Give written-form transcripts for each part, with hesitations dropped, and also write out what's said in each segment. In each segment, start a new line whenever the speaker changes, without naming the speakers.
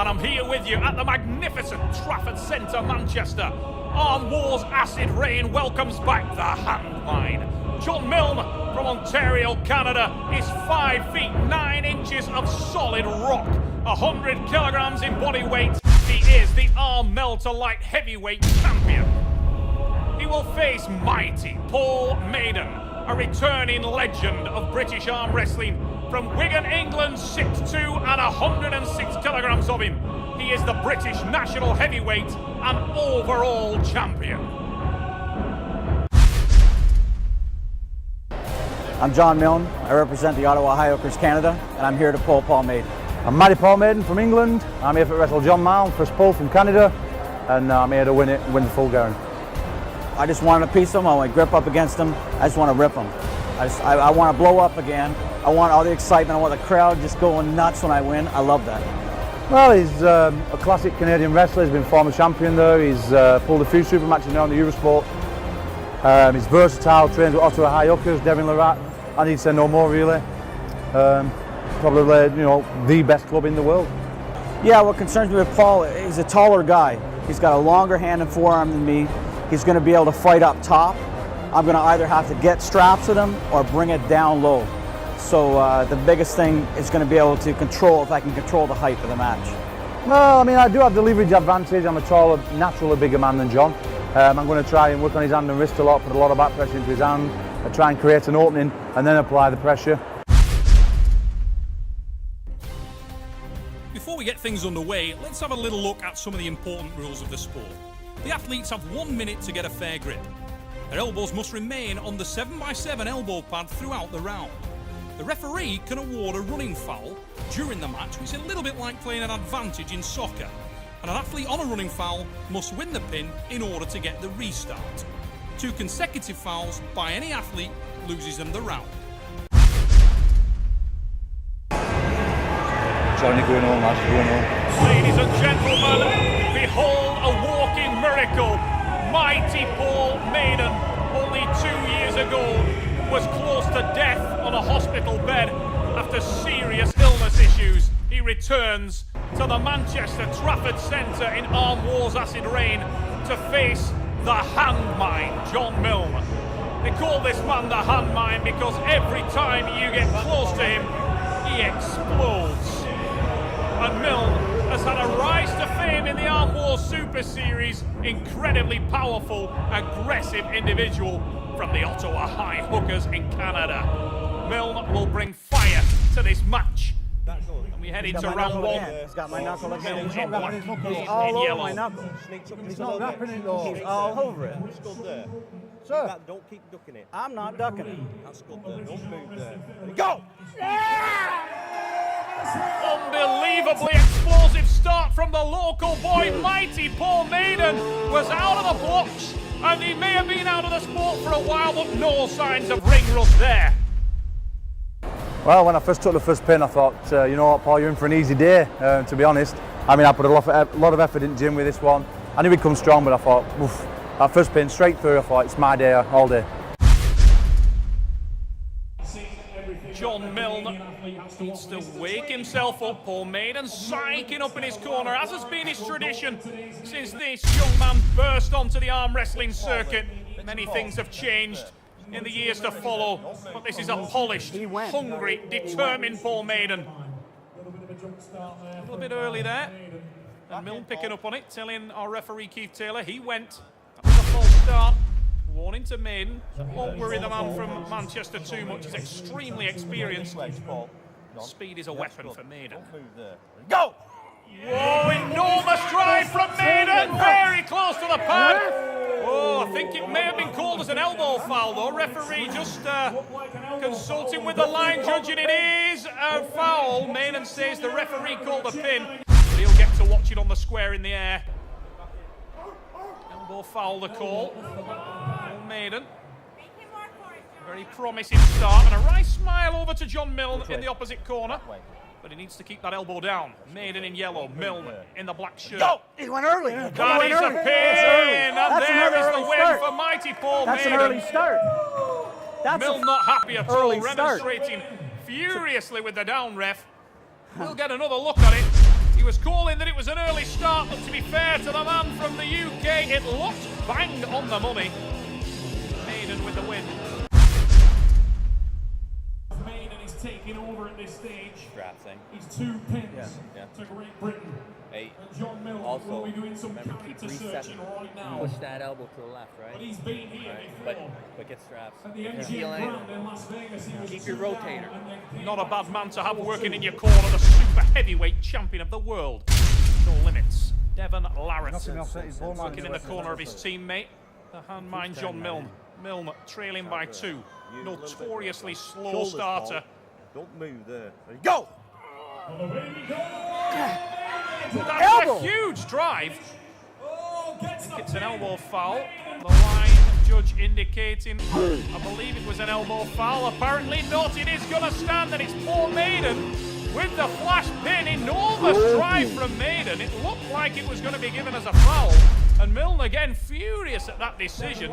and I'm here with you at the magnificent Trafford Centre, Manchester. Arm Wars Acid Rain welcomes back the hand mine. John Milne from Ontario, Canada is 5 feet 9 inches of solid rock, 100 kilograms in body weight. He is the arm melter light heavyweight champion. He will face mighty Paul Maiden, a returning legend of British arm wrestling. From Wigan, England, 6'2" and 106 kilograms of him. He is the British national heavyweight and overall champion.
I'm John Milne. I represent the Ottawa Highhookers Canada, and I'm here to pull Paul Maiden.
I'm Paul Maiden from England. I'm here to wrestle John Milne, first pull from Canada, and I'm here to win the full gown.
I just want to piece him. I want to grip up against him. I just want to rip him. I want to blow up again. I want all the excitement. I want the crowd just going nuts when I win. I love that.
Well, he's a classic Canadian wrestler. He's been former champion there. He's pulled a few super matches now in the Eurosport. He's versatile, trains with Ottawa Highhookers, Devin Larat. I need to say no more, really. Probably, the best club in the world.
Yeah, what concerns me with Paul, he's a taller guy. He's got a longer hand and forearm than me. He's going to be able to fight up top. I'm going to either have to get straps with him or bring it down low. So the biggest thing is going to be able to control, if I can control the height of the match.
Well, I mean, I do have the leverage advantage. I'm a taller, naturally bigger man than John. I'm going to try and work on his hand and wrist a lot, put a lot of back pressure into his hand, try and create an opening and then apply the pressure.
Before we get things underway, let's have a little look at some of the important rules of the sport. The athletes have 1 minute to get a fair grip. Their elbows must remain on the 7x7 elbow pad throughout the round. The referee can award a running foul during the match, which is a little bit like playing an advantage in soccer. And an athlete on a running foul must win the pin in order to get the restart. 2 consecutive fouls by any athlete loses them the round.
Johnny going home, lads, going home.
Ladies and gentlemen, behold a walking miracle. Mighty Paul Maiden, only 2 years ago, was close to death on a hospital bed after serious illness issues. He returns to the Manchester Trafford Centre in Arm Wars Acid Rain to face the hand mine, John Milne. They call this man the hand mine because every time you get close to him, he explodes. And Milne has had a rise to fame in the Arm Wars Super Series. Incredibly powerful, aggressive individual from the Ottawa Highhookers in Canada. Milne will bring fire to this match. And we head into round 1.
He's got my knuckle again.
Milne in black,
He's all
in
over
yellow.
my knuckle.
He's
not wrapping it though. He's all over it.
It's good there.
Sir,
Don't keep ducking it.
I'm not ducking it.
That's good there. Don't move there.
Go!
Unbelievably explosive start from the local boy. Mighty Paul Maiden was out of the blocks, and he may have been out of the sport for a while, but no signs of ring rust there.
Well, when I first took the first pin, I thought, you know what, Paul, you're in for an easy day, to be honest. I mean, I put a lot of effort in the gym with this one. I knew he'd come strong, but I thought, oof, that first pin straight through, I thought, it's my day all day.
John Milne needs to wake himself up. Paul Maiden psyching up in his corner, as has been his tradition since this young man burst onto the arm wrestling circuit. Many things have changed in the years to follow, but this is a polished, hungry, determined Paul Maiden. A little bit early there, and Milne picking up on it, telling our referee Keith Taylor he went. That was a false start. Warning to Maiden. Won't worry the man from Manchester too much. He's extremely experienced. Speed is a weapon for Maiden.
Go!
Whoa, enormous drive from Maiden. Very close to the pad. Oh, I think it may have been called as an elbow foul though. Referee just consulting with the line judge, and it is a foul. Maiden says the referee called a pin. But he'll get to watch it on the square in the air. Elbow foul the call. Maiden. Very promising start, and a right smile over to John Milne in the opposite corner. But he needs to keep that elbow down. Maiden in yellow, Milne in the black shirt.
Go! He went early.
That is a pin, and there is the win for mighty Paul Maiden.
That's an early start.
Milne not happy at all, remonstrating furiously with the down ref. We'll get another look at it. He was calling that it was was an early start, but to be fair to the man from the UK, it looked bang on the money. Maiden with the win.
Maiden is taking over at this stage.
Strap thing.
He's 2 pins
Yeah.
to Great Britain.
Hey,
And John Milne
also,
will be doing some
remember, keep
character searching
resetting.
right now.
Push that elbow to the left, right?
But he's been here before.
But get straps.
At the
If you
MGM
feel
Grand
anything,
in Las Vegas, he was
keep
a
your
2 down
rotator.
and then came
Not a
back
bad man to have
double
working
2.
in your corner, the super heavyweight champion of the world. No limits. Devon Larratt looking in the corner of his teammate, the handmine John Milne. Milne trailing by 2. Notoriously slow
Shoulders,
starter.
Paul. Don't move there. Ready, go!
That's a huge drive. I think it's an elbow foul. The line judge indicating, I believe it was an elbow foul. Apparently not. It is going to stand, and it's Paul Maiden with the flash pin. Enormous drive from Maiden. It looked like it was going to be given as a foul. And Milne again furious at that decision.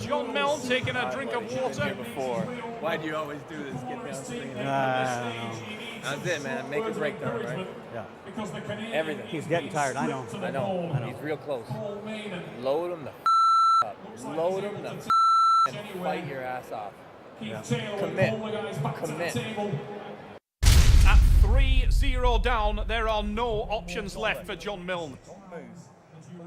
John Milne taking a drink of water.
Before. Why do you always do this? Get down. That's it, man. Make a breakdown, right?
Yeah.
Everything.
He's getting tired, I know.
I know. He's real close. Load him the up. Load him the and fight your ass off. Commit. Commit.
At 3-0 down, there are no options left for John Milne.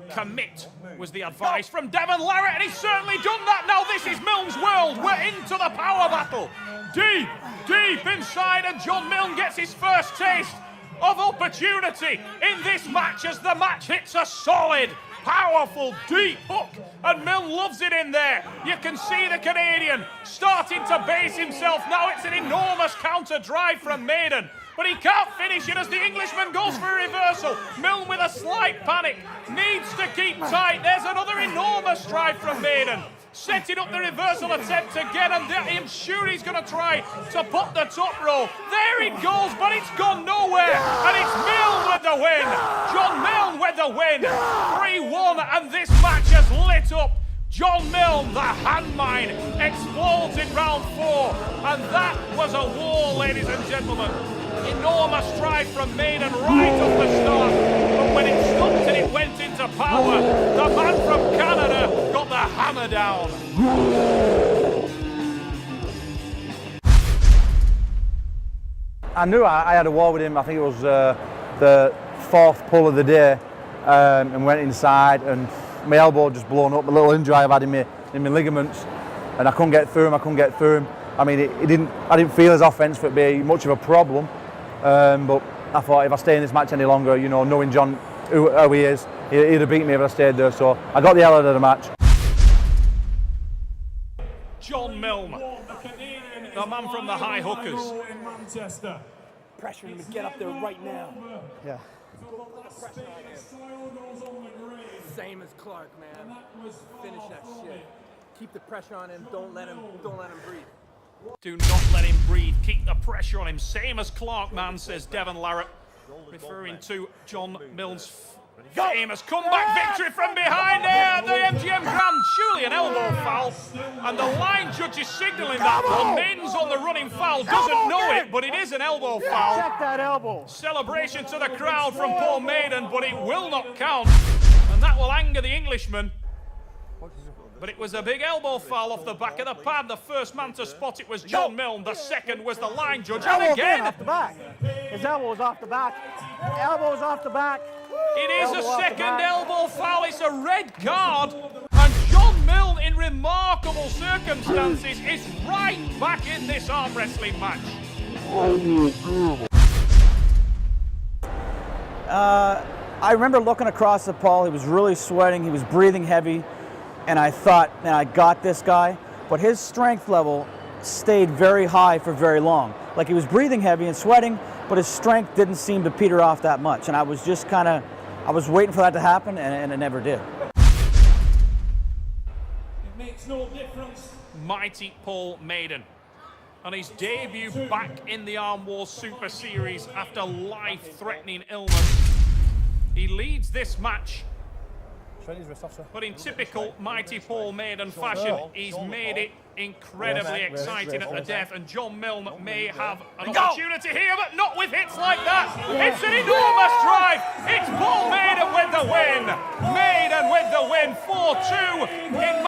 Commit was the advice from Devon Larratt, and he's certainly done that. Now this is Milne's world. We're into the power battle. Deep inside, and John Milne gets his first taste of opportunity in this match as the match hits a solid, powerful, deep hook, and Milne loves it in there. You can see the Canadian starting to base himself. Now it's an enormous counter drive from Maiden, but he can't finish it as the Englishman goes for a reversal. Milne with a slight panic, needs to keep tight. There's another enormous drive from Maiden, setting up the reversal attempt again, and I'm sure he's going to try to put the top row. There it goes, but it's gone nowhere, and it's Milne with the win. John Milne with the win. 3-1, and this match has lit up. John Milne, the handmine, explodes in round 4, and that was a war, ladies and gentlemen. Enormous drive from Maiden right off the start, but when it stopped and it went into power, the man from Canada got the hammer down.
I knew I had a war with him. I think it was the 4th pull of the day, and went inside, and my elbow just blown up. A little injury I've had in my ligaments, and I couldn't get through him. I mean, I didn't feel his offense for it be much of a problem, but I thought if I stay in this match any longer, you know, knowing John who he is, he'd have beaten me if I stayed there. So I got the hell out of the match.
John Milne, the man from the high hookers.
In Manchester.
Pressure him to get up there right now.
Yeah.
Same as Clark, man. Finish that shit. Keep the pressure on him. Don't let him breathe.
Do not let him breathe. Keep the pressure on him. Same as Clark, man, says Devon Larratt, referring to John Milne's famous comeback victory from behind there at the MGM Grand. Surely an elbow foul, and the line judge is signalling that one. Maiden's on the running foul, doesn't know it, but it is an elbow foul.
Check that elbow.
Celebration to the crowd from Paul Maiden, but it will not count, and that will anger the Englishman. But it was a big elbow foul off the back of the pad. The first man to spot it was John Milne. The second was the line judge. And again,
off the back. His elbow's off the back. Elbow's off the back.
it is a
Elbow off the
second
back.
elbow foul. It's a red card. And John Milne, in remarkable circumstances, is right back in this arm wrestling match.
I remember looking across at Paul. He was really sweating. He was breathing heavy. And I thought, man, I got this guy. But his strength level stayed very high for very long. Like, he was breathing heavy and sweating, but his strength didn't seem to peter off that much. And I was just I was waiting for that to happen, and it never did.
It makes no difference.
Mighty Paul Maiden on his debut back in the Arm Wars Super Series after life-threatening illness. He leads this match, but in typical Mighty Paul Maiden fashion, he's made it incredibly exciting at the death, and John Milne may have an opportunity here, but not with hits like that. It's an enormous drive. win. Maiden with the win, 4-2 in